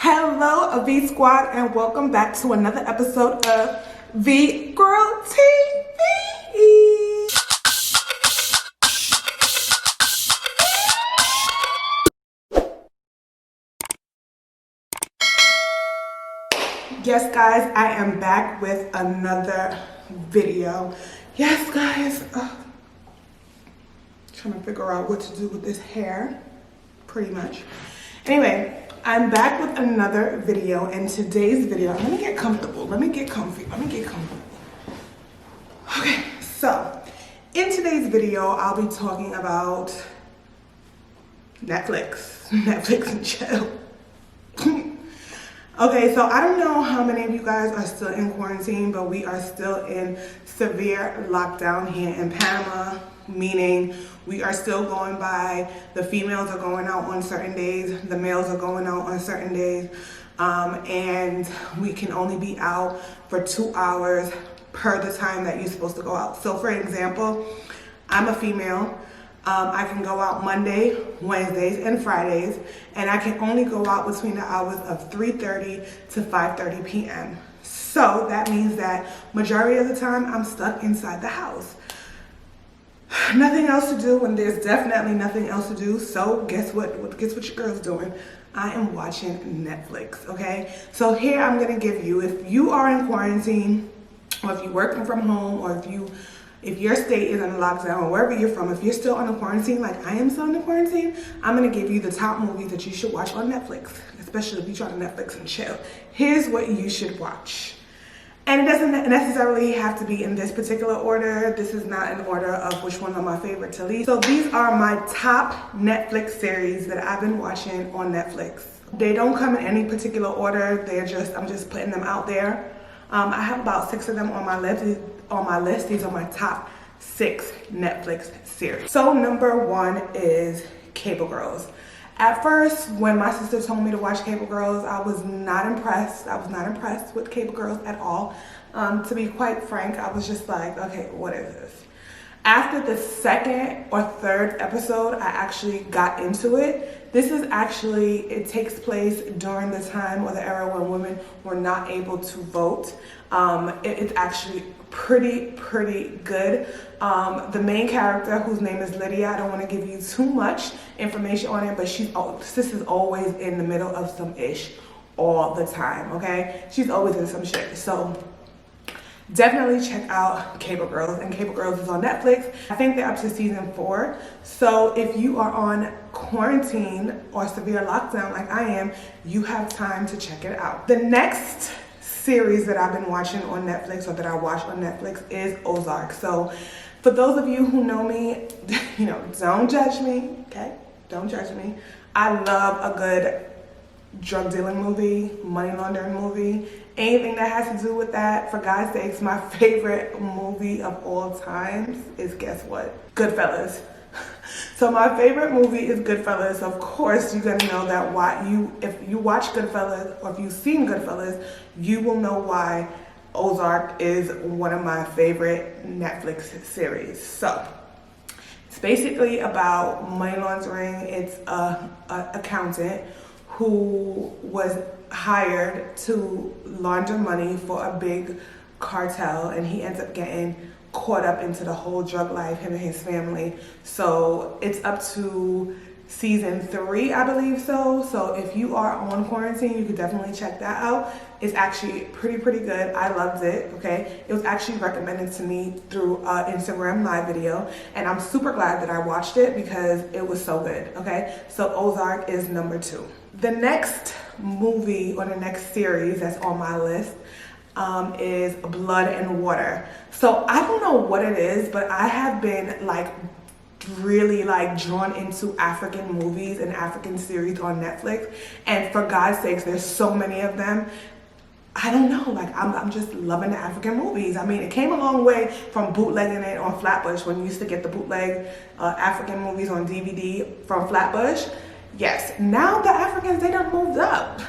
Hello, V Squad, and welcome back to another episode of V Girl TV. Yes, guys, I am back with another video. Yes, guys, trying to figure out what to do with this hair, pretty much. Anyway, I'm back with another video, and today's video, let me get comfortable, let me get comfy. Okay, so in today's video, I'll be talking about Netflix and chill. Okay, so I don't know how many of you guys are still in quarantine, but we are still in severe lockdown here in Panama, meaning we are still going by, the females are going out on certain days, the males are going out on certain days, and we can only be out for 2 hours per the time that you're supposed to go out. So for example, I'm a female. I can go out Monday, Wednesdays, and Fridays, and I can only go out between the hours of 3:30 to 5:30 p.m. So that means that majority of the time I'm stuck inside the house. Nothing else to do when there's definitely nothing else to do. So guess what your girl's doing? I am watching Netflix, okay? So here I'm gonna give you, if you are in quarantine, or if you're working from home, or if your state is in a lockdown, or wherever you're from, if you're still on a quarantine like I am still in a quarantine, I'm gonna give you the top movies that you should watch on Netflix, especially if you try to Netflix and chill. Here's what you should watch. And it doesn't necessarily have to be in this particular order. This is not an order of which one are my favorite to least. So these are my top Netflix series that I've been watching on Netflix. They don't come in any particular order. I'm just putting them out there. I have about 6 of them on my list. These are my top 6 Netflix series. So number 1 is Cable Girls. At first, when my sister told me to watch Cable Girls, I was not impressed. I was not impressed with Cable Girls at all. To be quite frank, I was just like, okay, what is this? After the 2nd or 3rd episode, I actually got into it. This is actually, it takes place during the time or the era when women were not able to vote. It's actually pretty good. The main character, whose name is Lydia, I don't want to give you too much information on it, but sis is always in the middle of some ish all the time, okay? She's always in some shit. So definitely check out Cable Girls, and Cable Girls is on Netflix. I think they're up to season 4. So if you are on quarantine or severe lockdown like I am, you have time to check it out. The next series that I've been watching on Netflix, or that I watch on Netflix, is Ozark. So for those of you who know me, don't judge me, okay? Don't judge me. I love a good drug dealing movie, money laundering movie, anything that has to do with that. For God's sakes, my favorite movie of all times is, guess what? Goodfellas. So my favorite movie is Goodfellas. Of course, you're gonna know that if you watch Goodfellas, or if you've seen Goodfellas, you will know why Ozark is one of my favorite Netflix series. So it's basically about money laundering. It's a accountant who was hired to launder money for a big cartel, and he ends up getting caught up into the whole drug life, him and his family. So it's up to season 3, I believe so if you are on quarantine, you could definitely check that out. It's actually pretty good. I loved it, okay? It was actually recommended to me through Instagram live video, and I'm super glad that I watched it because it was so good, okay? So Ozark is number 2. The next movie, or the next series that's on my list, is Blood and Water. So I don't know what it is, but I have been really drawn into African movies and African series on Netflix, and for God's sakes, there's so many of them. I don't know, I'm just loving the African movies. I mean, it came a long way from bootlegging it on Flatbush, when you used to get the bootleg African movies on DVD from Flatbush. Yes, now the Africans, they done moved up.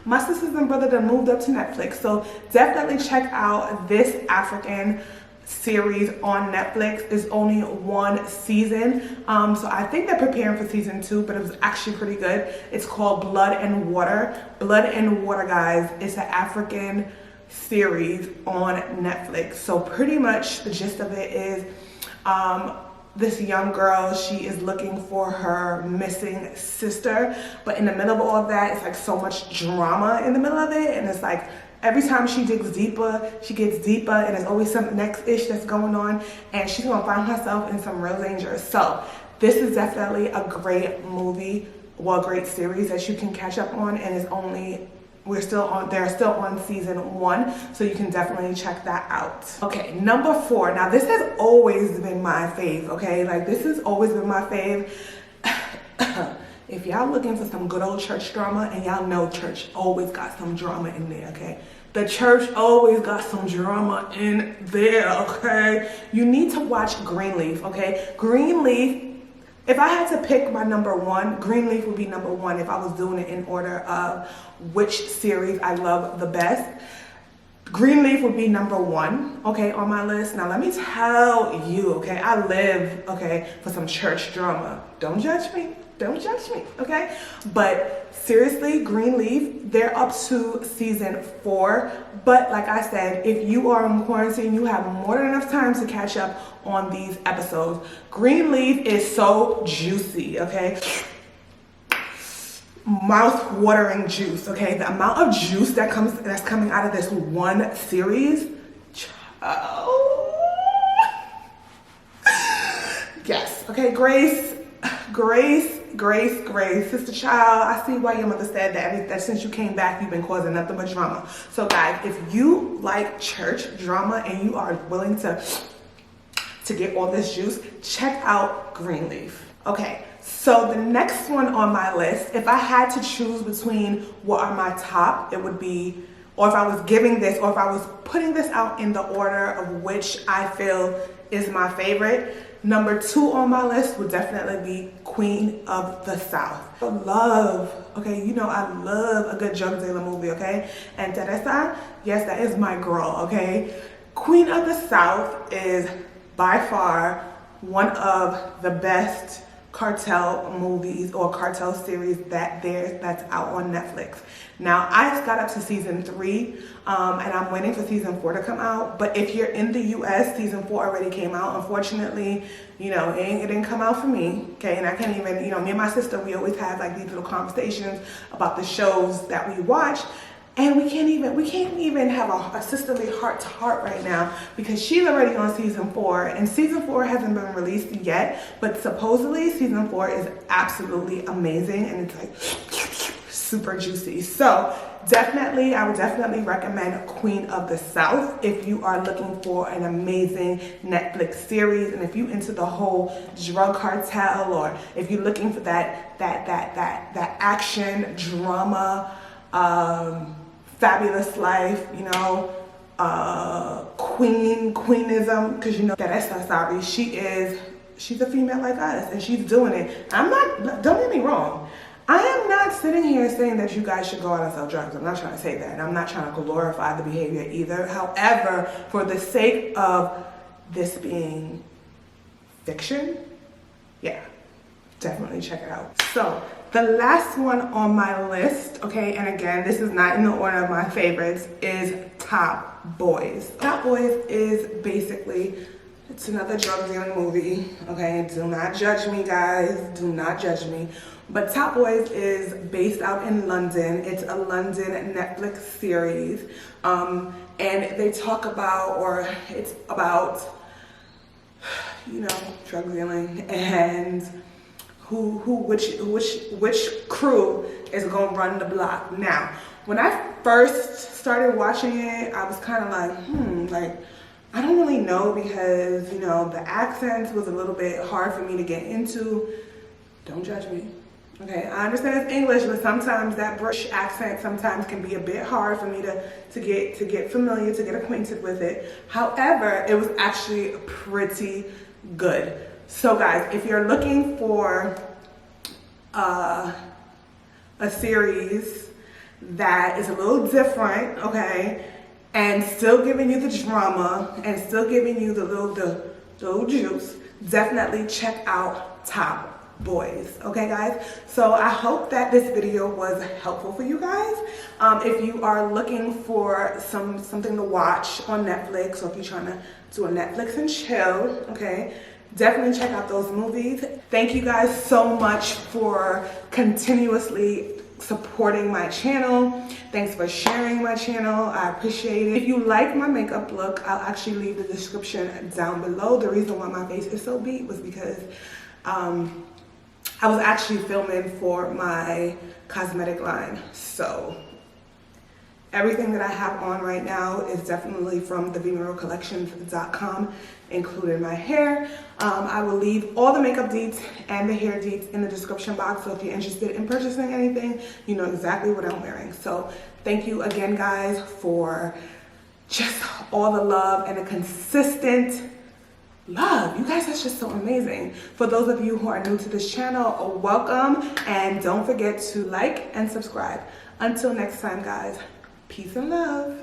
My sisters and brother done moved up to Netflix. So definitely check out this African series on Netflix. It's only one season, so I think they're preparing for season 2, but it was actually pretty good. It's called Blood and Water. Blood and Water, guys, it's an African series on Netflix. So pretty much the gist of it is this young girl, she is looking for her missing sister, but in the middle of all of that, it's like so much drama in the middle of it, and it's like every time she digs deeper, she gets deeper, and there's always some next ish that's going on, and she's gonna find herself in some real danger. So this is definitely a great movie, well, great series that you can catch up on, and it's only, they're still on season 1, so you can definitely check that out. Okay, number 4. Now this has always been my fave, okay? Like this has always been my fave. If y'all looking for some good old church drama, and y'all know church always got some drama in there, okay? The church always got some drama in there, okay? You need to watch Greenleaf, okay? Greenleaf, if I had to pick my number 1, Greenleaf would be number 1 if I was doing it in order of which series I love the best. Greenleaf would be number 1, okay, on my list. Now let me tell you, okay, I live, okay, for some church drama. Don't judge me. Don't judge me, okay? But seriously, Greenleaf, they're up to season 4. But like I said, if you are in quarantine, you have more than enough time to catch up on these episodes. Greenleaf is so juicy, okay? Mouth-watering juice, okay? The amount of juice that's coming out of this one series, yes, okay, Grace, Sister Child, I see why your mother said that since you came back, you've been causing nothing but drama. So guys, if you like church drama and you are willing to get all this juice, check out Greenleaf. Okay, so the next one on my list, if I had to choose between what are my top, it would be, or if I was giving this, or if I was putting this out in the order of which I feel is my favorite, number 2 on my list would definitely be Queen of the South. I love, okay, you know I love a good drug dealer movie, okay? And Teresa, yes, that is my girl, okay? Queen of the South is by far one of the best cartel movies or cartel series that's out on Netflix. Now I got up to season 3 and I'm waiting for season 4 to come out, but if you're in the US, season 4 already came out. Unfortunately, you know, it didn't come out for me, okay? And I can't even, you know, me and my sister, we always have like these little conversations about the shows that we watch, and we can't even have a sisterly heart to heart right now because she's already on season 4, and season 4 hasn't been released yet, but supposedly season 4 is absolutely amazing, and it's like super juicy. So definitely, I would definitely recommend Queen of the South if you are looking for an amazing Netflix series, and if you into the whole drug cartel, or if you're looking for that action drama, fabulous life, you know, queenism, because you know Teresa, sorry, she's a female like us, and she's doing it. Don't get me wrong, I am not sitting here saying that you guys should go out and sell drugs. I'm not trying to say that, and I'm not trying to glorify the behavior either. However, for the sake of this being fiction, yeah, definitely check it out. So the last one on my list, okay, and again, this is not in the order of my favorites, is Top Boys. Top Boys is basically, it's another drug dealing movie, okay? Do not judge me, guys. Do not judge me. But Top Boys is based out in London. It's a London Netflix series. And they talk about, or it's about, you know, drug dealing and which crew is gonna run the block. Now, when I first started watching it, I was kind of like, like, I don't really know, because, you know, the accents was a little bit hard for me to get into. Don't judge me. Okay, I understand it's English, but sometimes that British accent sometimes can be a bit hard for me to get familiar, to get acquainted with it. However, it was actually pretty good. So guys, if you're looking for a series that is a little different, okay, and still giving you the drama and still giving you the little juice, definitely check out Top Boys. Okay guys, so I hope that this video was helpful for you guys. If you are looking for something to watch on Netflix, or if you're trying to do a Netflix and chill, okay, definitely check out those movies. Thank you guys so much for continuously supporting my channel. Thanks for sharing my channel. I appreciate it. If you like my makeup look, I'll actually leave the description down below. The reason why my face is so beat was because I was actually filming for my cosmetic line. So everything that I have on right now is definitely from thevmiralcollections.com, including my hair. I will leave all the makeup deets and the hair deets in the description box. So if you're interested in purchasing anything, you know exactly what I'm wearing. So thank you again, guys, for just all the love and the consistent love. You guys, that's just so amazing. For those of you who are new to this channel, welcome, and don't forget to like and subscribe. Until next time, guys, peace and love.